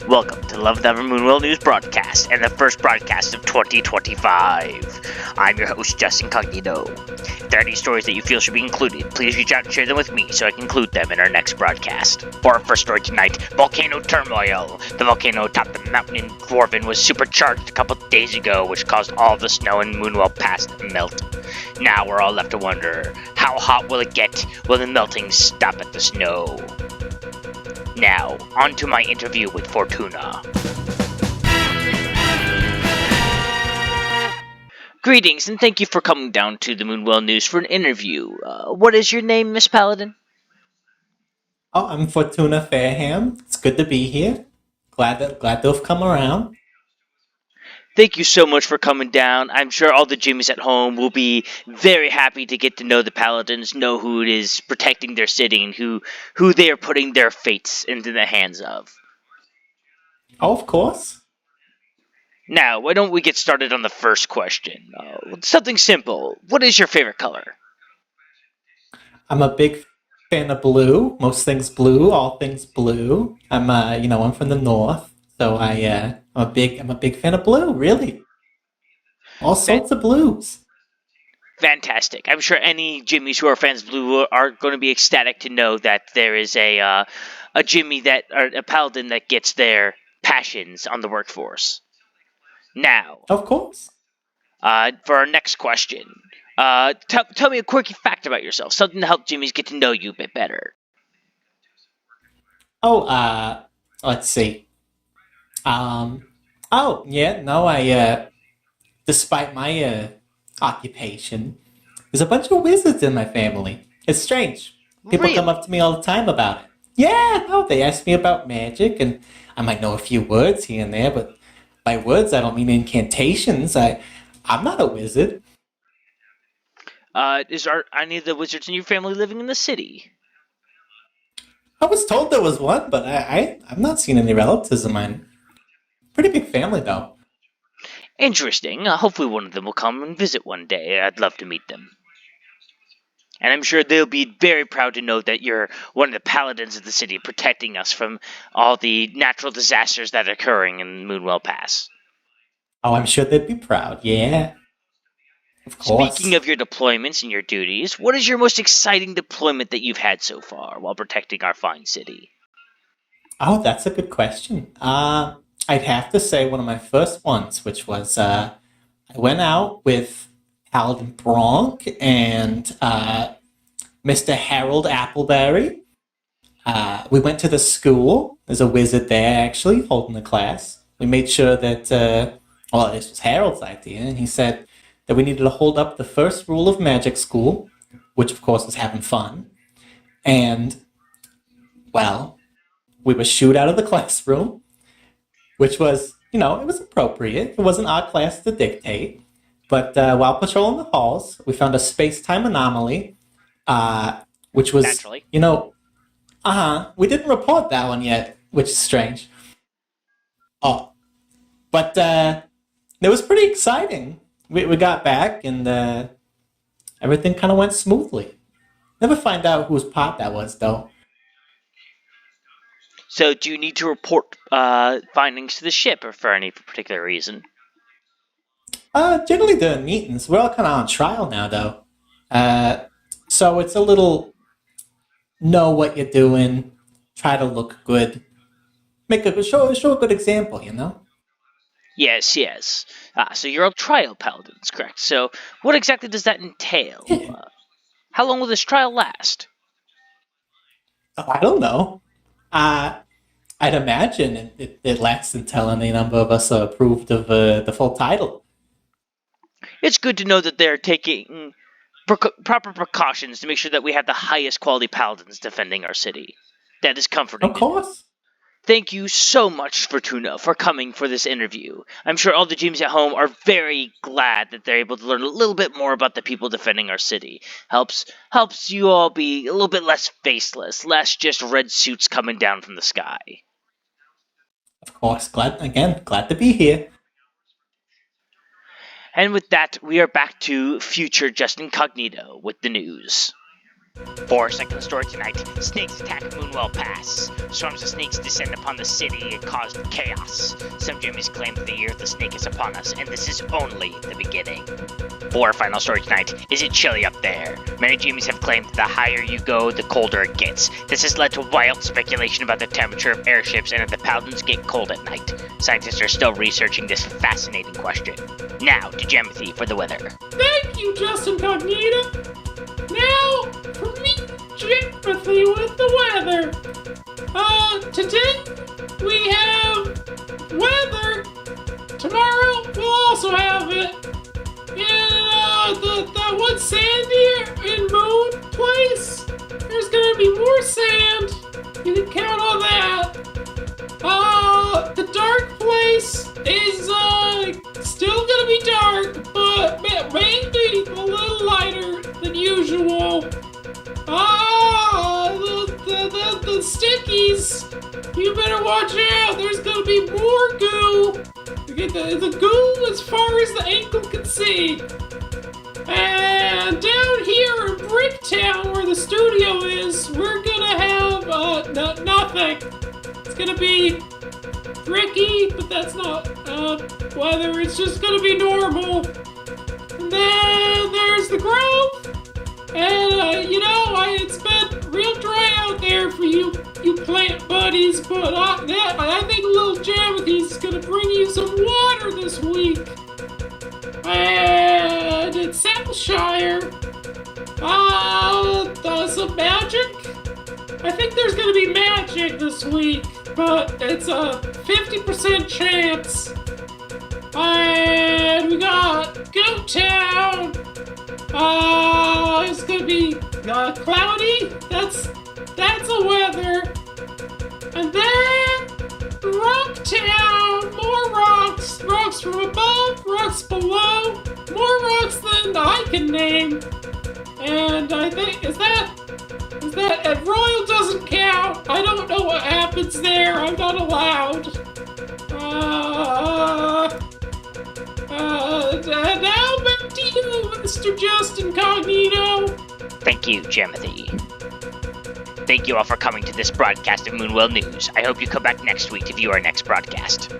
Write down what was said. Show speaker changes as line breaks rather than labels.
Welcome to the 11th ever Moonwell News broadcast, and the first broadcast of 2025. I'm your host, Justin Cognito. If there are any stories that you feel should be included, please reach out and share them with me so I can include them in our next broadcast. For our first story tonight, volcano turmoil. The volcano atop the mountain in Dwarven was supercharged a couple days ago, which caused all the snow in Moonwell Pass to melt. Now we're all left to wonder, how hot will it get? Will the melting stop at the snow? Now, on to my interview with Fortuna. Greetings, and thank you for coming down to the Moonwell News for an interview. What is your name, Miss Paladin?
Oh, I'm Fortuna Fairham. It's good to be here. Glad to have come around.
Thank you so much for coming down. I'm sure all the Jimmies at home will be very happy to get to know the Paladins, know who it is protecting their city, and who they are putting their fates into the hands of.
Oh, of course.
Now, why don't we get started on the first question? Something simple. What is your favorite color?
I'm a big fan of blue. Most things blue, all things blue. I'm from the north, so I'm a big fan of blue. Really, all sorts of blues.
Fantastic. I'm sure any Jimmies who are fans of Blue are going to be ecstatic to know that there is a Jimmy or a Paladin that gets their passions on the workforce. Now,
Of course.
for our next question, tell me a quirky fact about yourself, something to help Jimmies get to know you a bit better.
Oh, let's see. Oh, yeah, no, despite my occupation, there's a bunch of wizards in my family. It's strange. People come
Really?
up to me all the time about it. Yeah, no, they ask me about magic, and I might know a few words here and there, but by words I don't mean incantations. I'm not a wizard.
Are any of the wizards in your family living in the city?
I was told there was one, but I've not seen any relatives of mine. Pretty big family, though.
Interesting. Hopefully one of them will come and visit one day. I'd love to meet them. And I'm sure they'll be very proud to know that you're one of the paladins of the city, protecting us from all the natural disasters that are occurring in Moonwell Pass.
Oh, I'm sure they'd be proud. Yeah, of
Speaking
course.
of your deployments and your duties, what is your most exciting deployment that you've had so far while protecting our fine city?
Oh, that's a good question. I'd have to say one of my first ones, which was I went out with Paladin Bronk and Mr. Harold Appleberry. We went to the school. There's a wizard there, actually, holding the class. We made sure that, well, this was Harold's idea, and he said that we needed to hold up the first rule of magic school, which, of course, was having fun. And, well, we would shoot out of the classroom, which was, it was appropriate. It wasn't our class to dictate. But while patrolling the halls, we found a space-time anomaly, which was,
Naturally.
we didn't report that one yet, which is strange. Oh, but it was pretty exciting. We got back, and everything kind of went smoothly. Never find out whose pot that was, though.
So, do you need to report findings to the ship, or for any particular reason?
Generally during meetings. We're all kind of on trial now, though. So it's a little know what you're doing, try to look good, show a good example.
Yes. So you're all trial paladins, correct? So, what exactly does that entail? How long will this trial last?
Oh, I don't know. I'd imagine it lasts until any number of us are approved of the full title.
It's good to know that they're taking proper precautions to make sure that we have the highest quality paladins defending our city. That is comforting
Of
to know.
course.
Thank you so much, Fortuna, for coming for this interview. I'm sure all the Jeems at home are very glad that they're able to learn a little bit more about the people defending our city. Helps you all be a little bit less faceless, less just red suits coming down from the sky.
Of course. Glad to be here.
And with that, we are back to future Just Incognito with the news. For our second story tonight, snakes attack Moonwell Pass. Swarms of snakes descend upon the city and cause chaos. Some Jimmys claim that the year of the snake is upon us, and this is only the beginning. For our final story tonight, is it chilly up there? Many Jimmys have claimed that the higher you go, the colder it gets. This has led to wild speculation about the temperature of airships and if the paladins get cold at night. Scientists are still researching this fascinating question. Now to Jimothy for the weather.
Thank you, Justin Cognito. Now, for me, Jimothy with the weather. Today, we have weather. Tomorrow, we'll also have it. And, that one sand here in Moon Place, there's gonna be more sand. You can count on that. The dark place is, still gonna be dark, but maybe a little lighter than usual. The stickies, you better watch out. There's gonna be more goo. The goo as far as the ankle can see. And down here in Bricktown, where the studio is, we're gonna have nothing. It's gonna be bricky, but that's not weather. It's just gonna be normal. And then there's the Grove. And it's been real dry out there for you plant buddies. But I think little Jamothy's gonna bring you some water this week. And in Southshire, some magic. I think there's gonna be magic this week, but it's a 50% chance. And we got Goat Town. It's gonna be cloudy. That's a weather. And then Rocktown, more rocks. Rocks from above, rocks below, more rocks than I can name. And I think is that and Royal doesn't count. I don't know what happens there. I'm not allowed. Now back to you, Mr. Justin Cognito.
Thank you, Jimothy. Thank you all for coming to this broadcast of Moonwell News. I hope you come back next week to view our next broadcast.